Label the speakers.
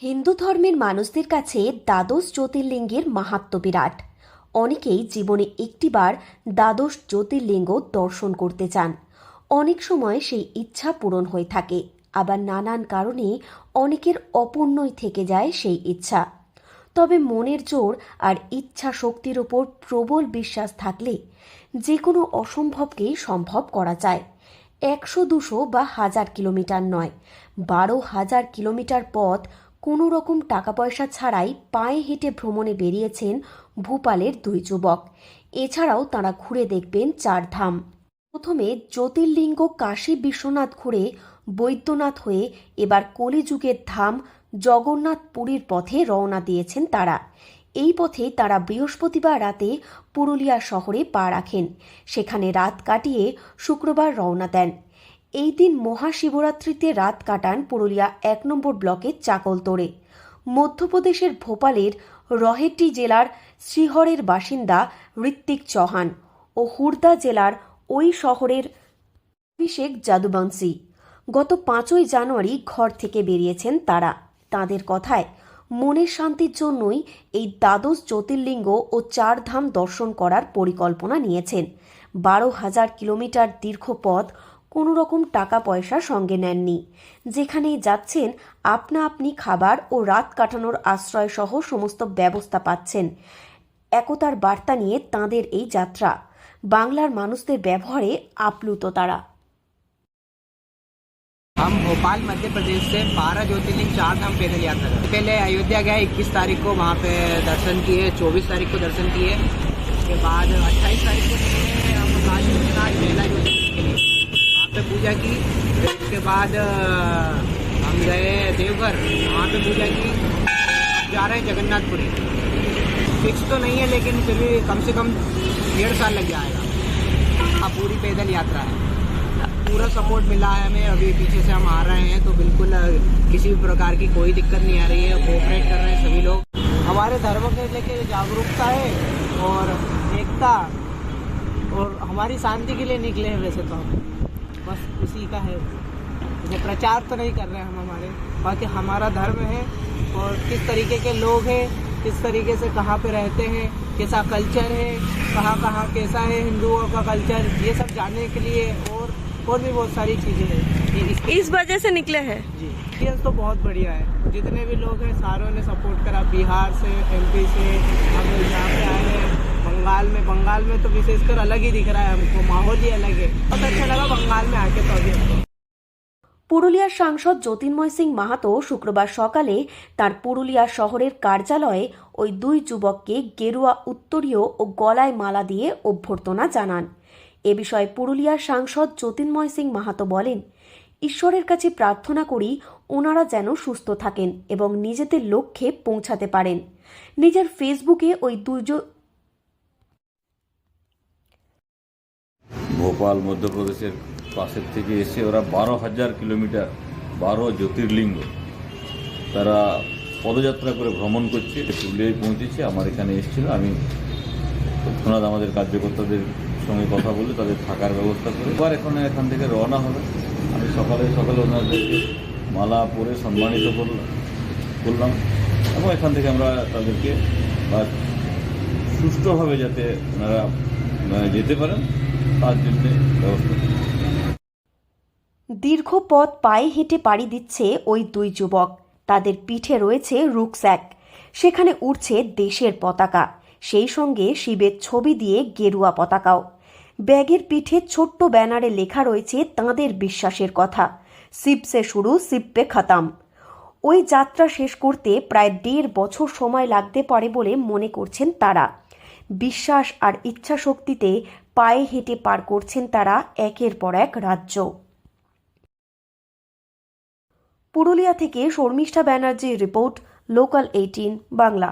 Speaker 1: হিন্দু ধর্মের মানুষদের কাছে দ্বাদশ জ্যোতির্লিঙ্গের মাহাত্ম্য বিরাট। অনেকেই জীবনে একটিবার দ্বাদশ জ্যোতির্লিঙ্গ দর্শন করতে চান। অনেক সময় সেই ইচ্ছা পূরণ হয়ে থাকে, আবার নানান কারণে অনেকের অপূর্ণই থেকে যায় সেই ইচ্ছা। তবে মনের জোর আর ইচ্ছা শক্তির ওপর প্রবল বিশ্বাস থাকলে যে কোনো অসম্ভবকেই সম্ভব করা যায়। 100-200 বা 1000 কিলোমিটার নয়, 12,000 কিলোমিটার পথ কোনো রকম টাকা পয়সা ছাড়াই পায়ে হেঁটে ভ্রমণে বেরিয়েছেন ভূপালের দুই যুবক। এছাড়াও তাঁরা ঘুরে দেখবেন 4 ধাম। প্রথমে জ্যোতির্লিঙ্গ কাশী বিশ্বনাথ ঘুরে বৈদ্যনাথ হয়ে এবার কলিযুগের ধাম জগন্নাথ পুরীর পথে রওনা দিয়েছেন তারা। এই পথে তারা বৃহস্পতিবার রাতে পুরুলিয়া শহরে পা রাখেন। সেখানে রাত কাটিয়ে শুক্রবার রওনা দেন। এই দিন মহাশিবরাত্রিতে রাত কাটান পুরুলিয়া 1 নম্বর ব্লকের চাকলতোড়ে। মধ্যপ্রদেশের ভোপালের রহেটি জেলার শ্রীহরের বাসিন্দা ঋত্বিক চৌহান ও হুড়দা জেলার ওই শহরের অভিষেক যাদুবংশী গত 5ই জানুয়ারি ঘর থেকে বেরিয়েছেন তারা। তাদের কথায় মনের শান্তির জন্যই এই দ্বাদশ জ্যোতির্লিঙ্গ ও 4 ধাম দর্শন করার পরিকল্পনা নিয়েছেন। 12,000 কিলোমিটার দীর্ঘ পথ কোনো রকম টাকা পয়সা সঙ্গে নেননি। যেখানেই যাচ্ছেন আপনা আপনি খাবার ও রাত কাটানোর আশ্রয় সহ সমস্ত ব্যবস্থা পাচ্ছেন। একতার বার্তা নিয়ে তাঁদের এই যাত্রা। বাংলার মানুষদের ব্যবহারে আপ্লুত তারা।
Speaker 2: हम भोपाल मध्य प्रदेश से 12 ज्योतिर्लिंग 4 धाम पैदल यात्रा करें। पहले अयोध्या गए, 21 तारीख को वहाँ पे दर्शन किए, 24 तारीख को दर्शन किए। उसके बाद 28 तारीख को हम काशी विश्वनाथ मेला ज्योतिर्लिंग के लिए वहाँ पे पूजा की। फिर उसके बाद हम गए देवघर, वहाँ पे पूजा की। अब जा रहे हैं जगन्नाथपुरी। फिक्स तो नहीं है, लेकिन फिर भी कम से कम 1.5 साल लग जाएगा। पूरी पैदल यात्रा है, पूरा सपोर्ट मिला है हमें। अभी पीछे से हम आ रहे हैं तो बिल्कुल किसी भी प्रकार की कोई दिक्कत नहीं आ रही है। कोऑपरेट कर रहे हैं सभी लोग। हमारे धर्म के लेके जागरूकता है और एकता और हमारी शांति के लिए निकले हैं। वैसे तो हम बस उसी का है, जैसे प्रचार तो नहीं कर रहे हैं हम हमारे, बाकी हमारा धर्म है और किस तरीके के लोग हैं, किस तरीके से कहाँ पे रहते हैं, कैसा कल्चर है, कहाँ कहाँ कैसा है हिंदुओं का कल्चर, ये सब जानने के लिए और भी बहुत सारी चीज़ें हैं।
Speaker 3: इस वजह से निकले हैं
Speaker 2: जी। एक्सपीरियंस तो बहुत बढ़िया है। जितने भी लोग हैं सारों ने सपोर्ट करा। बिहार से, एमपी से, हम लोग यहाँ पे आए हैं। बंगाल में तो विशेषकर अलग ही दिख रहा है हमको, माहौल ही अलग है। बहुत अच्छा लगा बंगाल में आके। तो अभी
Speaker 1: পুরুলিয়ার সাংসদ জ্যোতির্ময় সিং মাহাতো শুক্রবার সকালে তার পুরুলিয়া শহরের কার্যালয়ে ওই দুই যুবককে গেরুয়া উত্তরীয় ও গলায় মালা দিয়ে অভ্যর্থনা জানান। এ বিষয়ে পুরুলিয়ার সাংসদ জ্যোতির্ময় সিং মাহাতো বলেন, ঈশ্বরের কাছে প্রার্থনা করি ওনারা যেন সুস্থ থাকেন এবং নিজেদের লক্ষ্যে পৌঁছাতে পারেন। নিজের ফেসবুকে ওই
Speaker 4: ভোপাল মধ্যপ্রদেশের পাশের থেকে এসে ওরা 12,000 কিলোমিটার 12 জ্যোতির্লিঙ্গ তারা পদযাত্রা করে ভ্রমণ করছে। পুরুলিয়ায় পৌঁছেছে, আমার এখানে এসেছিল। আমি তৎক্ষণাৎ আমাদের কার্যকর্তাদের সঙ্গে কথা বলে তাদের থাকার ব্যবস্থা করে এবার এখান থেকে রওনা হবে। আমি সকালে ওনাদেরকে মালা পরে সম্মানিত করলাম এবং এখান থেকে আমরা তাদেরকে সুষ্ঠুভাবে যাতে ওনারা যেতে পারেন তার জন্য ব্যবস্থা করি।
Speaker 1: দীর্ঘ পথ পায়ে হেঁটে পাড়ি দিচ্ছে ওই দুই যুবক। তাদের পিঠে রয়েছে রুকস্যাক, সেখানে উড়ছে দেশের পতাকা, সেই সঙ্গে শিবের ছবি দিয়ে গেরুয়া পতাকাও। ব্যাগের পিঠে ছোট্ট ব্যানারে লেখা রয়েছে তাঁদের বিশ্বাসের কথা, শিব সে শুরু শিব পে খতম। ওই যাত্রা শেষ করতে প্রায় 1.5 বছর সময় লাগতে পারে বলে মনে করছেন তারা। বিশ্বাস আর ইচ্ছা শক্তিতে পায়ে হেঁটে পার করছেন তারা একের পর এক রাজ্য। পুরুলিয়া থেকে শর্মিষ্ঠা ব্যানার্জির রিপোর্ট, লোকাল 18 বাংলা।